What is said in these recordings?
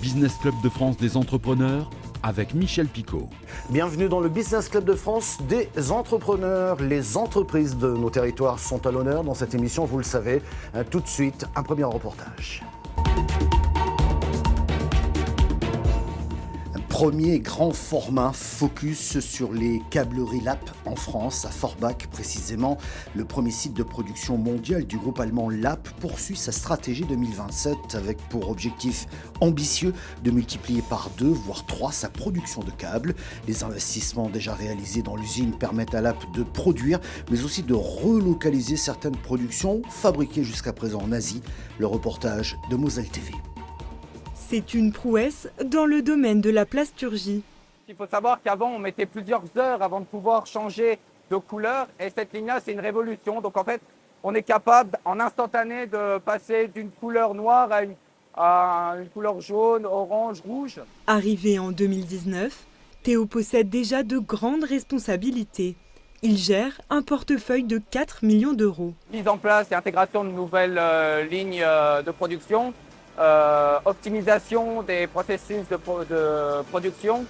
Business Club de France des entrepreneurs avec Michel Picot. Bienvenue dans le Business Club de France des entrepreneurs. Les entreprises de nos territoires sont à l'honneur dans cette émission, vous le savez. Tout de suite, un premier reportage. Premier grand format focus sur les câbleries LAP en France, à Forbach précisément. Le premier site de production mondial du groupe allemand LAP poursuit sa stratégie 2027 avec pour objectif ambitieux de multiplier par 2 voire 3 sa production de câbles. Les investissements déjà réalisés dans l'usine permettent à LAP de produire mais aussi de relocaliser certaines productions fabriquées jusqu'à présent en Asie. Le reportage de Moselle TV. C'est une prouesse dans le domaine de la plasturgie. Il faut savoir qu'avant, on mettait plusieurs heures avant de pouvoir changer de couleur. Et cette ligne-là, c'est une révolution. Donc en fait, on est capable en instantané de passer d'une couleur noire à une couleur jaune, orange, rouge. Arrivé en 2019, Théo possède déjà de grandes responsabilités. Il gère un portefeuille de 4 millions d'euros. Mise en place et intégration de nouvelles lignes de production. Optimisation des processus de production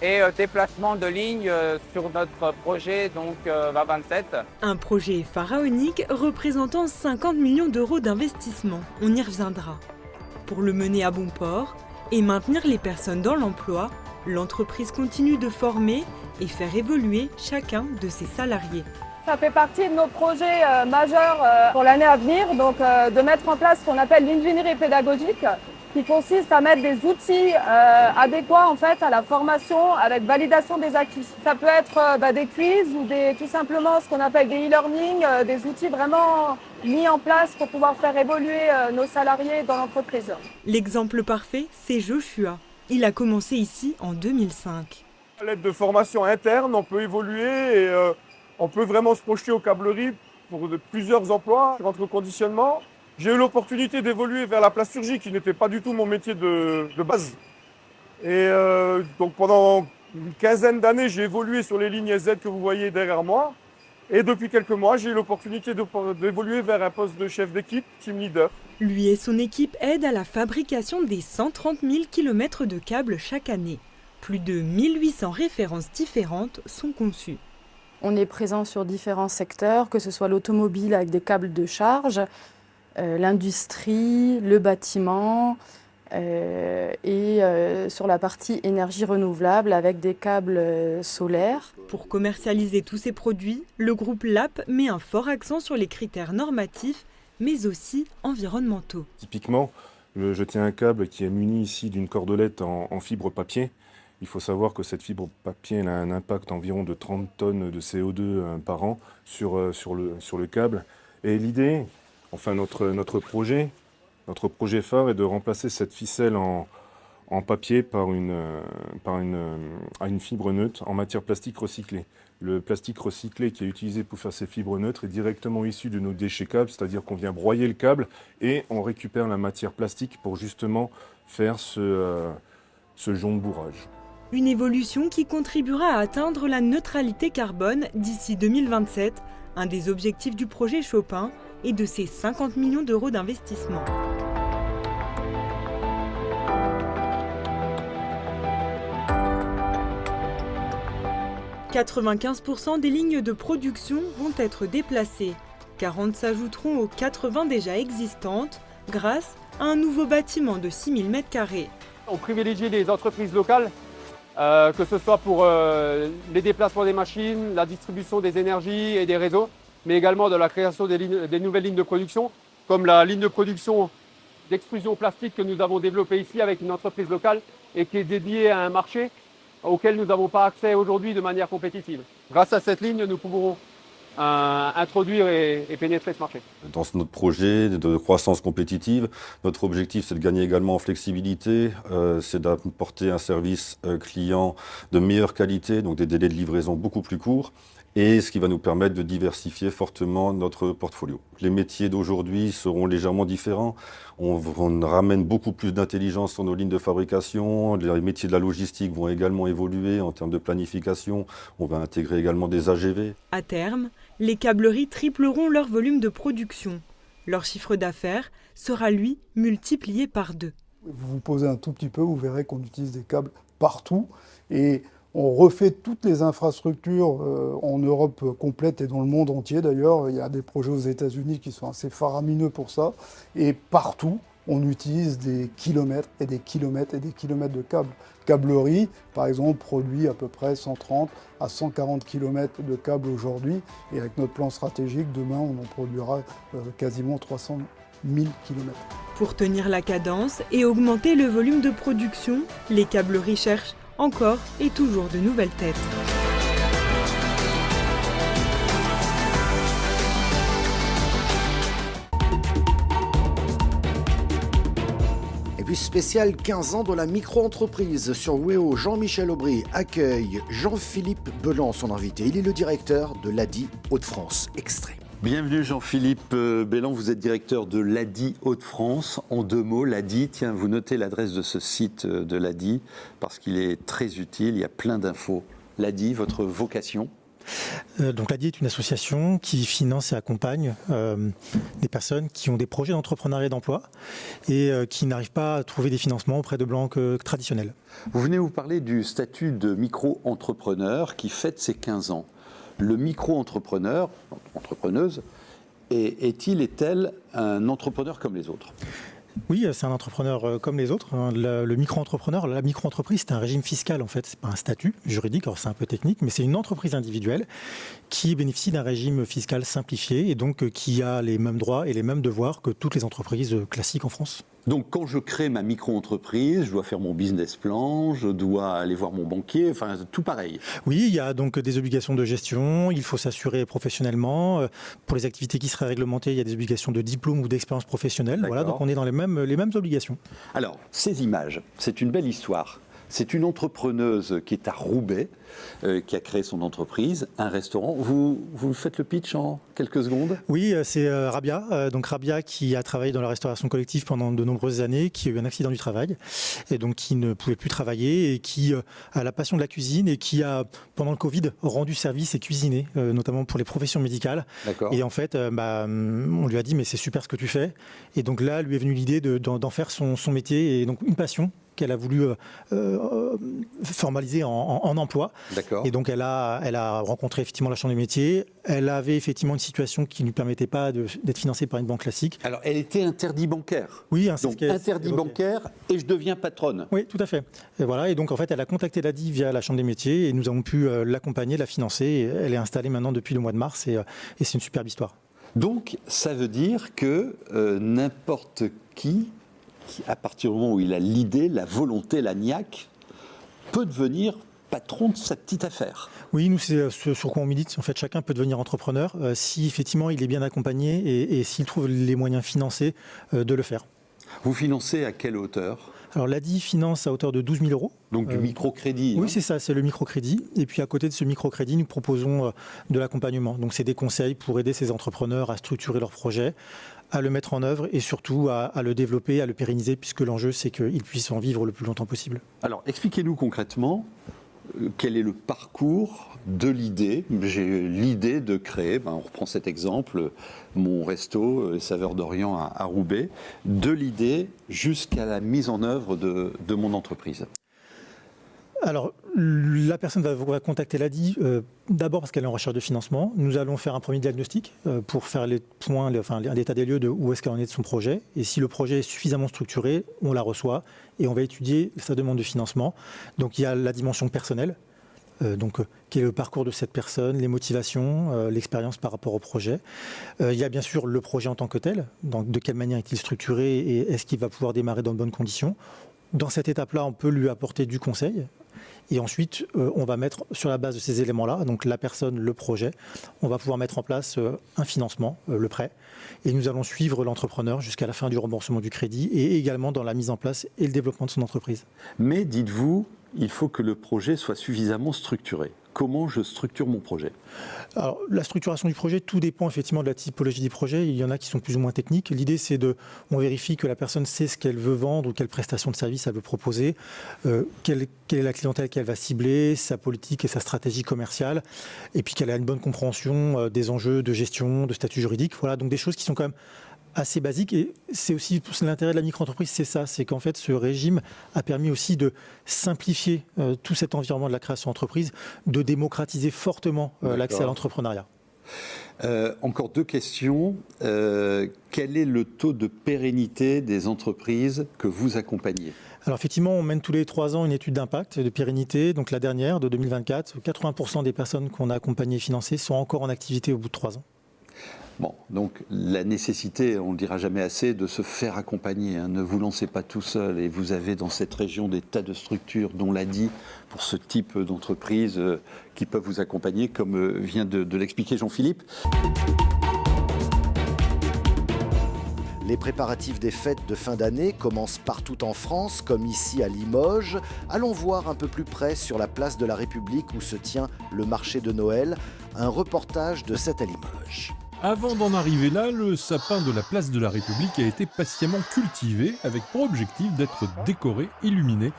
et déplacement de lignes sur notre projet donc 2027. Un projet pharaonique représentant 50 millions d'euros d'investissement. On y reviendra. Pour le mener à bon port et maintenir les personnes dans l'emploi, l'entreprise continue de former et faire évoluer chacun de ses salariés. Ça fait partie de nos projets majeurs pour l'année à venir, donc de mettre en place ce qu'on appelle l'ingénierie pédagogique, qui consiste à mettre des outils adéquats en fait à la formation avec validation des acquis. Ça peut être des quiz ou tout simplement ce qu'on appelle des e-learning, des outils vraiment mis en place pour pouvoir faire évoluer nos salariés dans l'entreprise. L'exemple parfait, c'est Joshua. Il a commencé ici en 2005. À l'aide de formation interne, on peut évoluer et on peut vraiment se projeter aux câbleries pour plusieurs emplois sur notre conditionnement. J'ai eu l'opportunité d'évoluer vers la plasturgie qui n'était pas du tout mon métier de base. Et donc pendant une quinzaine d'années, j'ai évolué sur les lignes Z que vous voyez derrière moi. Et depuis quelques mois, j'ai eu l'opportunité d'évoluer vers un poste de chef d'équipe, team leader. Lui et son équipe aident à la fabrication des 130 000 km de câbles chaque année. Plus de 1800 références différentes sont conçues. On est présent sur différents secteurs, que ce soit l'automobile avec des câbles de charge, l'industrie, le bâtiment et sur la partie énergie renouvelable avec des câbles solaires. Pour commercialiser tous ces produits, le groupe LAP met un fort accent sur les critères normatifs, mais aussi environnementaux. Typiquement, je tiens un câble qui est muni ici d'une cordelette en fibre papier. Il faut savoir que cette fibre papier a un impact environ de 30 tonnes de CO2 par an sur le câble. Et l'idée, enfin notre projet phare est de remplacer cette ficelle en papier par une fibre neutre en matière plastique recyclée. Le plastique recyclé qui est utilisé pour faire ces fibres neutres est directement issu de nos déchets câbles, c'est-à-dire qu'on vient broyer le câble et on récupère la matière plastique pour justement faire ce jonc de bourrage. Une évolution qui contribuera à atteindre la neutralité carbone d'ici 2027, un des objectifs du projet Chopin et de ses 50 millions d'euros d'investissement. « 95% des lignes de production vont être déplacées. 40 s'ajouteront aux 80 déjà existantes grâce à un nouveau bâtiment de 6000 m². On privilégie les entreprises locales. Que ce soit pour les déplacements des machines, la distribution des énergies et des réseaux, mais également de la création des nouvelles lignes de production, comme la ligne de production d'extrusion plastique que nous avons développée ici avec une entreprise locale et qui est dédiée à un marché auquel nous n'avons pas accès aujourd'hui de manière compétitive. Grâce à cette ligne, nous pourrons introduire et pénétrer ce marché. Dans notre projet de croissance compétitive, notre objectif c'est de gagner également en flexibilité, c'est d'apporter un service client de meilleure qualité, donc des délais de livraison beaucoup plus courts, et ce qui va nous permettre de diversifier fortement notre portfolio. Les métiers d'aujourd'hui seront légèrement différents. On ramène beaucoup plus d'intelligence sur nos lignes de fabrication. Les métiers de la logistique vont également évoluer en termes de planification. On va intégrer également des AGV. À terme, les câbleries tripleront leur volume de production. Leur chiffre d'affaires sera, lui, multiplié par 2. Vous vous posez un tout petit peu, vous verrez qu'on utilise des câbles partout. Et on refait toutes les infrastructures en Europe complète et dans le monde entier d'ailleurs. Il y a des projets aux États-Unis qui sont assez faramineux pour ça. Et partout, on utilise des kilomètres et des kilomètres et des kilomètres de câbles. Câblerie, par exemple, produit à peu près 130 à 140 km de câbles aujourd'hui. Et avec notre plan stratégique, demain, on en produira quasiment 300 000 km. Pour tenir la cadence et augmenter le volume de production, les câbleries cherchent encore et toujours de nouvelles têtes. Et puis spécial 15 ans de la micro-entreprise sur WEO, Jean-Michel Aubry accueille Jean-Philippe Bellan, son invité. Il est le directeur de l'ADI Hauts-de-France. Extrait. Bienvenue Jean-Philippe Bellan, vous êtes directeur de l'ADI Hauts-de-France. En 2 mots, l'ADI, tiens, vous notez l'adresse de ce site de l'ADI parce qu'il est très utile, il y a plein d'infos. L'ADI, votre vocation ? Donc l'ADI est une association qui finance et accompagne des personnes qui ont des projets d'entrepreneuriat et d'emploi et qui n'arrivent pas à trouver des financements auprès de banques traditionnelles. Vous venez vous parler du statut de micro-entrepreneur qui fête ses 15 ans. Le micro-entrepreneur, entrepreneuse, est-elle un entrepreneur comme les autres ? Oui, c'est un entrepreneur comme les autres. Le micro-entrepreneur, la micro-entreprise, c'est un régime fiscal en fait. C'est pas un statut juridique, alors c'est un peu technique, mais c'est une entreprise individuelle qui bénéficie d'un régime fiscal simplifié et donc qui a les mêmes droits et les mêmes devoirs que toutes les entreprises classiques en France. Donc quand je crée ma micro-entreprise, je dois faire mon business plan, je dois aller voir mon banquier, enfin tout pareil. Oui, il y a donc des obligations de gestion, il faut s'assurer professionnellement. Pour les activités qui seraient réglementées, il y a des obligations de diplôme ou d'expérience professionnelle. Voilà, donc on est dans les mêmes obligations. Alors, ces images, c'est une belle histoire. C'est une entrepreneuse qui est à Roubaix, qui a créé son entreprise, un restaurant. Vous faites le pitch en quelques secondes ? Oui, c'est Rabia. Donc Rabia qui a travaillé dans la restauration collective pendant de nombreuses années, qui a eu un accident du travail et donc qui ne pouvait plus travailler et qui a la passion de la cuisine et qui a, pendant le Covid, rendu service et cuisiné, notamment pour les professions médicales. D'accord. Et en fait, on lui a dit « mais c'est super ce que tu fais ». Et donc là, lui est venue l'idée d'en faire son métier et donc une passion qu'elle a voulu formaliser en emploi. D'accord. Et donc elle a rencontré effectivement la Chambre des métiers. Elle avait effectivement une situation qui ne lui permettait pas d'être financée par une banque classique. Alors elle était interdit bancaire. Oui, donc interdit bancaire et je deviens patronne. Oui, tout à fait. Et voilà. Et donc en fait, elle a contacté l'ADI via la Chambre des métiers et nous avons pu l'accompagner, la financer. Et elle est installée maintenant depuis le mois de mars et c'est une superbe histoire. Donc ça veut dire que n'importe qui, à partir du moment où il a l'idée, la volonté, la niaque, peut devenir patron de sa petite affaire. Oui, nous, c'est sur quoi on milite. En fait, chacun peut devenir entrepreneur si effectivement il est bien accompagné et s'il trouve les moyens financiers de le faire. Vous financez à quelle hauteur ? Alors l'ADI finance à hauteur de 12 000 euros. Donc du microcrédit. Oui, c'est ça, c'est le microcrédit. Et puis à côté de ce microcrédit, nous proposons de l'accompagnement. Donc c'est des conseils pour aider ces entrepreneurs à structurer leurs projets, à le mettre en œuvre et surtout à le développer, à le pérenniser, puisque l'enjeu c'est qu'ils puissent en vivre le plus longtemps possible. Alors expliquez-nous concrètement quel est le parcours de l'idée. J'ai l'idée de créer, on reprend cet exemple, mon resto, les Saveurs d'Orient à Roubaix, de l'idée jusqu'à la mise en œuvre de mon entreprise. Alors, la personne va contacter l'ADI d'abord parce qu'elle est en recherche de financement. Nous allons faire un premier diagnostic pour faire les points, un état des lieux de où est-ce qu'elle en est de son projet. Et si le projet est suffisamment structuré, on la reçoit et on va étudier sa demande de financement. Donc, il y a la dimension personnelle. Quel est le parcours de cette personne, les motivations, l'expérience par rapport au projet. Il y a bien sûr le projet en tant que tel. Donc, de quelle manière est-il structuré et est-ce qu'il va pouvoir démarrer dans de bonnes conditions. Dans cette étape-là, on peut lui apporter du conseil. Et ensuite, on va mettre sur la base de ces éléments-là, donc la personne, le projet, on va pouvoir mettre en place un financement, le prêt. Et nous allons suivre l'entrepreneur jusqu'à la fin du remboursement du crédit et également dans la mise en place et le développement de son entreprise. Mais dites-vous, il faut que le projet soit suffisamment structuré. Comment je structure mon projet ? Alors, la structuration du projet, tout dépend effectivement de la typologie du projet. Il y en a qui sont plus ou moins techniques. L'idée, c'est on vérifie que la personne sait ce qu'elle veut vendre ou quelle prestation de service elle veut proposer, quelle est la clientèle qu'elle va cibler, sa politique et sa stratégie commerciale, et puis qu'elle a une bonne compréhension des enjeux de gestion, de statut juridique. Voilà, donc des choses qui sont quand même assez basique. Et c'est aussi l'intérêt de la micro-entreprise, c'est ça, c'est qu'en fait ce régime a permis aussi de simplifier tout cet environnement de la création d'entreprise, de démocratiser fortement l'accès à l'entrepreneuriat. Encore 2 questions. Quel est le taux de pérennité des entreprises que vous accompagnez ? Alors effectivement, on mène tous les 3 ans une étude d'impact de pérennité. Donc la dernière, de 2024, 80% des personnes qu'on a accompagnées et financées sont encore en activité au bout de 3 ans. Bon, donc la nécessité, on ne le dira jamais assez, de se faire accompagner. Hein. Ne vous lancez pas tout seul. Et vous avez dans cette région des tas de structures, dont l'a dit, pour ce type d'entreprise qui peuvent vous accompagner, comme vient de l'expliquer Jean-Philippe. Les préparatifs des fêtes de fin d'année commencent partout en France, comme ici à Limoges. Allons voir un peu plus près sur la place de la République où se tient le marché de Noël. Un reportage de 7 à Limoges. Avant d'en arriver là, le sapin de la place de la République a été patiemment cultivé avec pour objectif d'être décoré, illuminé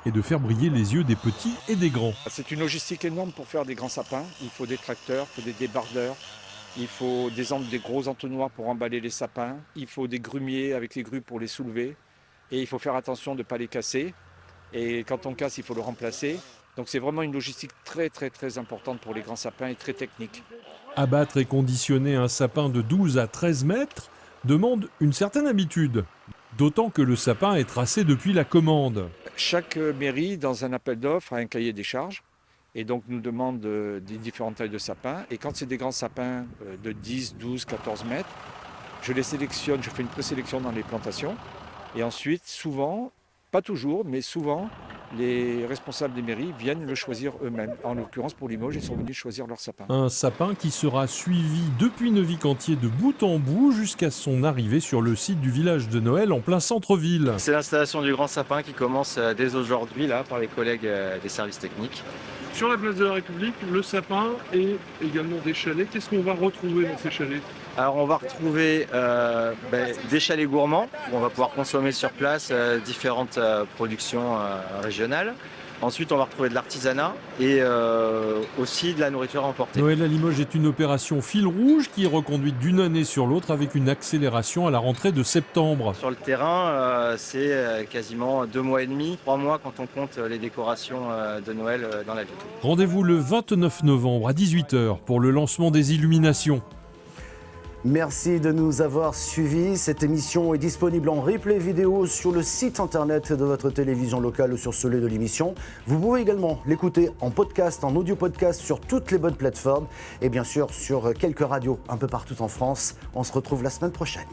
et de faire briller les yeux des petits et des grands. C'est une logistique énorme pour faire des grands sapins. Il faut des tracteurs, il faut des débardeurs, il faut des gros entonnoirs pour emballer les sapins, il faut des grumiers avec les grues pour les soulever et il faut faire attention de ne pas les casser. Et quand on casse, il faut le remplacer. Donc c'est vraiment une logistique très très très importante pour les grands sapins et très technique. Abattre et conditionner un sapin de 12 à 13 mètres demande une certaine habitude, d'autant que le sapin est tracé depuis la commande. Chaque mairie, dans un appel d'offres, a un cahier des charges et donc nous demande des différentes tailles de sapins. Et quand c'est des grands sapins de 10, 12, 14 mètres, je les sélectionne, je fais une présélection dans les plantations. Et ensuite, souvent, pas toujours, mais souvent, les responsables des mairies viennent le choisir eux-mêmes. En l'occurrence, pour Limoges, ils sont venus choisir leur sapin. Un sapin qui sera suivi depuis Neuvy-Cantier de bout en bout jusqu'à son arrivée sur le site du village de Noël en plein centre-ville. C'est l'installation du grand sapin qui commence dès aujourd'hui là, par les collègues des services techniques. Sur la place de la République, le sapin et également des chalets. Qu'est-ce qu'on va retrouver dans ces chalets ? Alors on va retrouver des chalets gourmands où on va pouvoir consommer sur place différentes productions régionales. Ensuite on va retrouver de l'artisanat et aussi de la nourriture à emporter. Noël à Limoges est une opération fil rouge qui est reconduite d'une année sur l'autre avec une accélération à la rentrée de septembre. Sur le terrain, c'est quasiment 2 mois et demi, 3 mois quand on compte les décorations de Noël dans la ville. Rendez-vous le 29 novembre à 18h pour le lancement des illuminations. Merci de nous avoir suivis. Cette émission est disponible en replay vidéo sur le site internet de votre télévision locale ou sur celui de l'émission. Vous pouvez également l'écouter en podcast, en audio podcast sur toutes les bonnes plateformes et bien sûr sur quelques radios un peu partout en France. On se retrouve la semaine prochaine.